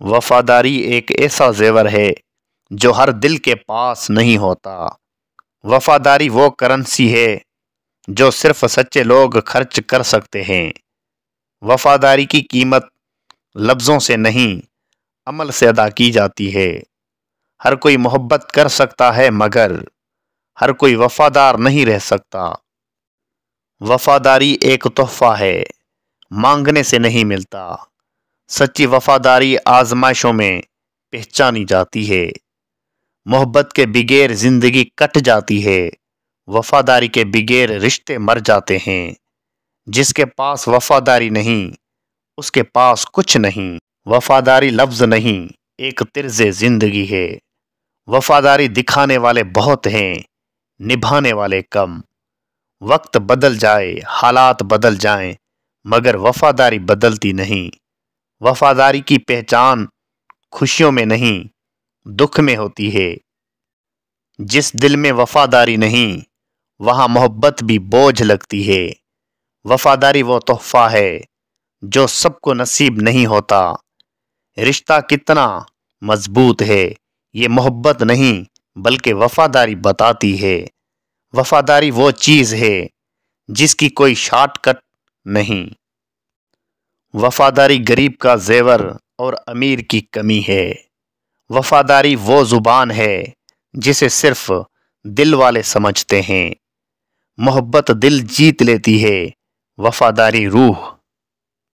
وفاداری ایک ایسا زیور ہے جو ہر دل کے پاس نہیں ہوتا۔ وفاداری وہ کرنسی ہے جو صرف سچے لوگ خرچ کر سکتے ہیں۔ وفاداری کی قیمت لفظوں سے نہیں، عمل سے ادا کی جاتی ہے۔ ہر کوئی محبت کر سکتا ہے مگر ہر کوئی وفادار نہیں رہ سکتا۔ وفاداری ایک تحفہ ہے، مانگنے سے نہیں ملتا۔ سچی وفاداری آزمائشوں میں پہچانی جاتی ہے۔ محبت کے بغیر زندگی کٹ جاتی ہے، وفاداری کے بغیر رشتے مر جاتے ہیں۔ جس کے پاس وفاداری نہیں، اس کے پاس کچھ نہیں۔ وفاداری لفظ نہیں، ایک طرز زندگی ہے۔ وفاداری دکھانے والے بہت ہیں، نبھانے والے کم۔ وقت بدل جائے، حالات بدل جائیں، مگر وفاداری بدلتی نہیں۔ وفاداری کی پہچان خوشیوں میں نہیں، دکھ میں ہوتی ہے۔ جس دل میں وفاداری نہیں، وہاں محبت بھی بوجھ لگتی ہے۔ وفاداری وہ تحفہ ہے جو سب کو نصیب نہیں ہوتا۔ رشتہ کتنا مضبوط ہے، یہ محبت نہیں بلکہ وفاداری بتاتی ہے۔ وفاداری وہ چیز ہے جس کی کوئی شارٹ کٹ نہیں۔ وفاداری غریب کا زیور اور امیر کی کمی ہے۔ وفاداری وہ زبان ہے جسے صرف دل والے سمجھتے ہیں۔ محبت دل جیت لیتی ہے، وفاداری روح۔